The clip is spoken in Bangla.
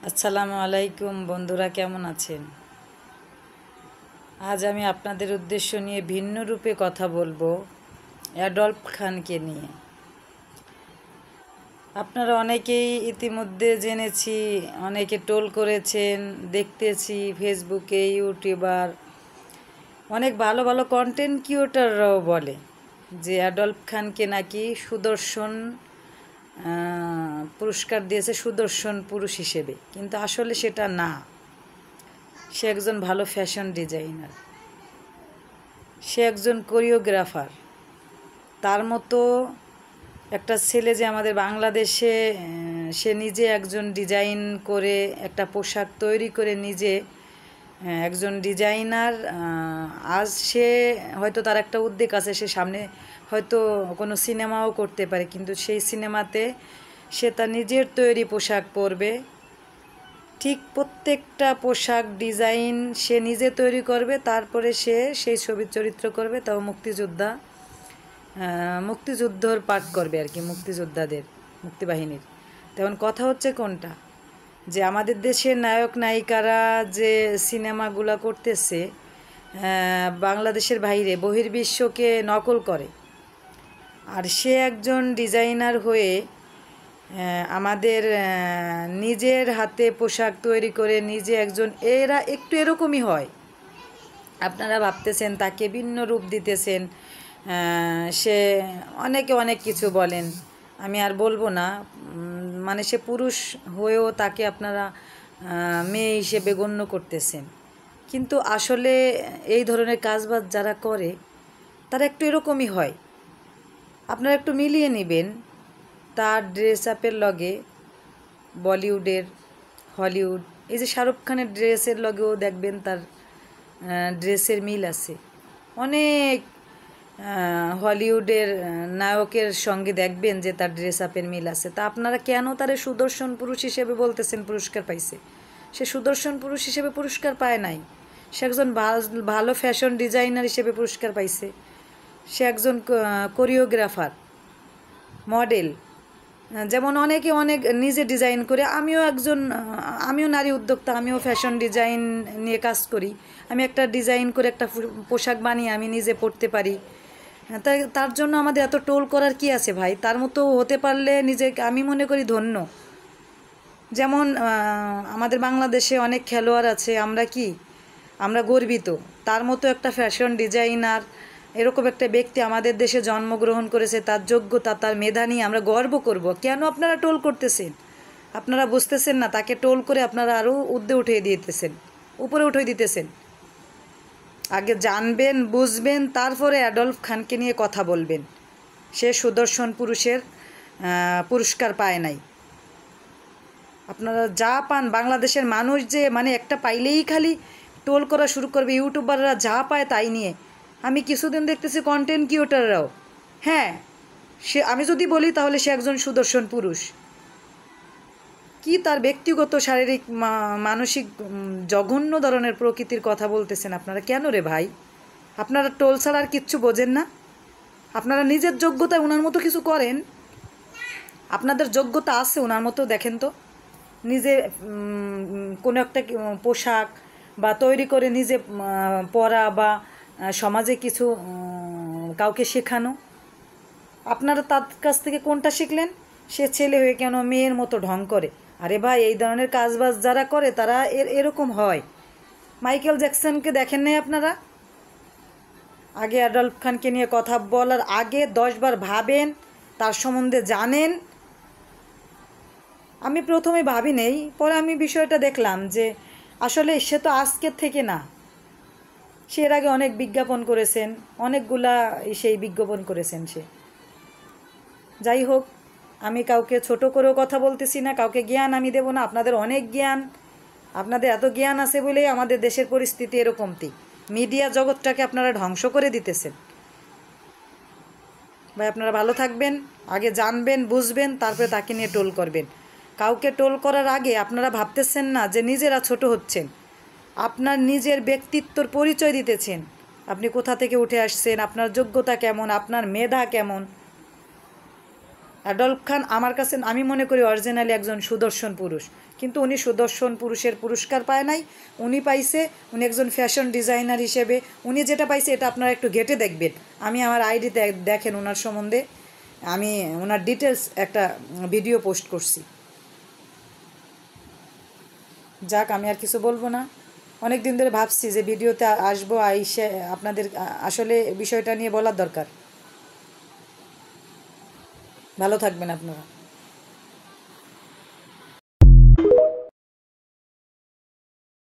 আসসালামু আলাইকুম বন্ধুরা, কেমন আছেন? আজ আমি আপনাদের উদ্দেশ্য নিয়ে ভিন্ন রূপে কথা বলবো অ্যাডলফ খানকে নিয়ে। আপনারা অনেকেই ইতিমধ্যে জেনেছি, অনেকে টোল করেছেন, দেখতেছি ফেসবুকে, ইউটিউবার, অনেক ভালো ভালো কন্টেন্ট ক্রিয়েটররাও বলে যে অ্যাডলফ খানকে নাকি সুদর্শন পুরস্কার দিয়েছে সুদর্শন পুরুষ হিসেবে, কিন্তু আসলে সেটা না। সে একজন ভালো ফ্যাশন ডিজাইনার, সে একজন কোরিওগ্রাফার। তার মতো একটা ছেলে যে আমাদের বাংলাদেশে, সে নিজে একজন ডিজাইন করে একটা পোশাক তৈরি করে নিজে একজন ডিজাইনার। আজ সে হয়তো তার একটা উদ্যোগ আছে, সে সামনে হয়তো কোনো সিনেমাও করতে পারে, কিন্তু সেই সিনেমাতে সে তার নিজের তৈরি পোশাক পরবে। ঠিক প্রত্যেকটা পোশাক ডিজাইন সে নিজে তৈরি করবে, তারপরে সে সেই ছবির চরিত্র করবে, তাও মুক্তিযুদ্ধর পাঠ করবে আর কি, মুক্তিযোদ্ধাদের, মুক্তিবাহিনীর। তেমন কথা হচ্ছে কোনটা, যে আমাদের দেশের নায়ক নায়িকারা যে সিনেমাগুলো করতেছে বাংলাদেশের বাইরে বহির্বিশ্বকে নকল করে, আর সে একজন ডিজাইনার হয়ে আমাদের নিজের হাতে পোশাক তৈরি করে নিজে একজন, এরা একটু এরকমই হয়। আপনারা ভাবতেছেন তাকে ভিন্ন রূপ দিতেছেন, সে অনেকে অনেক কিছু বলেন, আমি আর বলবো না। মানে সে পুরুষ হয়েও তাকে আপনারা মেয়ে হিসেবে গণ্য করতেছেন, কিন্তু আসলে এই ধরনের কাজবাজ যারা করে তারা একটু এরকমই হয়। আপনারা একটু মিলিয়ে নেবেন তার ড্রেস আপের লগে বলিউডের, হলিউড, এই যে শাহরুখ খানের ড্রেসের লগেও দেখবেন তার ড্রেসের মিল আছে। অনেক হলিউডের নায়কের সঙ্গে দেখবেন যে তার ড্রেস আপের মিল আছে। তা আপনারা কেন তারে সুদর্শন পুরুষ হিসেবে বলতেছেন পুরস্কার পাইছে? সে সুদর্শন পুরুষ হিসেবে পুরস্কার পায় নাই, সে একজন ভালো ফ্যাশন ডিজাইনার হিসেবে পুরস্কার পাইছে। সে একজন কোরিওগ্রাফার, মডেল। যেমন অনেকে অনেক নিজে ডিজাইন করে, আমিও নারী উদ্যোক্তা, আমিও ফ্যাশন ডিজাইন নিয়ে কাজ করি। আমি একটা ডিজাইন করে একটা পোশাক বানিয়ে আমি নিজে পরতে পারি। তাই তার জন্য আমাদের এত টোল করার কি আছে ভাই? তার মতো হতে পারলে নিজেকে আমি মনে করি ধন্য। যেমন আমাদের বাংলাদেশে অনেক খেলোয়াড় আছে, আমরা গর্বিত। তার মতো একটা ফ্যাশন ডিজাইনার, এরকম একটা ব্যক্তি আমাদের দেশে জন্মগ্রহণ করেছে, তার যোগ্যতা, তার মেধা নিয়ে আমরা গর্ব করব। কেন আপনারা টোল করতেছেন? আপনারা বুঝতেছেন না, তাকে টোল করে আপনারা আরও উপরে উঠিয়ে দিতেছেন। আগে জানবেন, বুঝবেন, তারপরে অ্যাডলফ খানকে নিয়ে কথা বলবেন। সে সুদর্শন পুরুষের পুরস্কার পায় নাই। আপনারা যা পান, বাংলাদেশের মানুষ যে মানে একটা পাইলেই খালি টোল করা শুরু করবে, ইউটিউবাররা যা পায় তাই নিয়ে। আমি কিছুদিন দেখতেছি কন্টেন্ট ক্রিয়েটররাও, হ্যাঁ, আমি যদি বলি তাহলে সে একজন সুদর্শন পুরুষ। কি তার ব্যক্তিগত শারীরিক মানসিক জঘন্য ধরনের প্রকৃতির কথা বলতেছেন আপনারা? কেন রে ভাই? আপনারা টোল ছাড়া আর কিচ্ছু বোঝেন না? আপনারা নিজের যোগ্যতায় ওনার মতো কিছু করেন, আপনাদের যোগ্যতা আছে ওনার মতো, দেখেন তো। নিজে কোনো একটা পোশাক বা তৈরি করে নিজে পরা, বা সমাজে কিছু কাউকে শেখানো, আপনারা তার কাছ থেকে কোনটা শিখলেন? সে ছেলে হয়ে কেন মেয়ের মতো ঢং করে? আরে ভাই, এই ধরনের কাজবাজ যারা করে তারা এরকম হয়। মাইকেল জ্যাকসনকে দেখেন নাই আপনারা? আগে অ্যাডলফ খানকে নিয়ে কথা বলার আগে 10 বার ভাবেন, তার সম্বন্ধে জানেন। আমি প্রথমে ভাবি নেই, পরে আমি বিষয়টা দেখলাম যে আসলে সে তো আজকের থেকে না, সে এর আগে অনেক বিজ্ঞাপন করেছেন, অনেকগুলা সেই বিজ্ঞাপন করেছেন সে। যাই হোক, আমি কাউকে ছোট করেও কথা বলতেছি না, কাউকে জ্ঞান আমি দেব না। আপনাদের অনেক জ্ঞান, আপনাদের এত জ্ঞান আছে বলেই আমাদের দেশের পরিস্থিতি এরকমটি। মিডিয়া জগৎটাকে আপনারা ধ্বংস করে দিতেছেন। ভাই আপনারা ভালো থাকবেন, আগে জানবেন, বুঝবেন, তারপরে তাকে নিয়ে টোল করবেন। কাউকে টোল করার আগে আপনারা ভাবতেছেন না যে নিজেরা ছোট হচ্ছেন? আপনার নিজের ব্যক্তিত্বর পরিচয় দিতেছেন, আপনি কোথা থেকে উঠে আসছেন, আপনার যোগ্যতা কেমন, আপনার মেধা কেমন। অ্যাডলফ খান আমার কাছে আমি মনে করি অরিজিনালি একজন সুদর্শন পুরুষ, কিন্তু উনি সুদর্শন পুরুষের পুরস্কার পায় নাই, উনি পাইছে উনি একজন ফ্যাশন ডিজাইনার হিসেবে উনি যেটা পাইছে এটা আপনারা একটু ঘেটে দেখবেন। আমি আমার আইডিতে দেখেন ওনার সম্বন্ধে আমি ওনার ডিটেলস একটা ভিডিও পোস্ট করছি। যাক, আমি আর কিছু বলবো না। অনেক দিন ধরে ভাবছি যে ভিডিওতে আসবো, আইসে আপনাদের আসলে বিষয়টা নিয়ে বলার দরকার। ভালো থাকবেন আপনারা।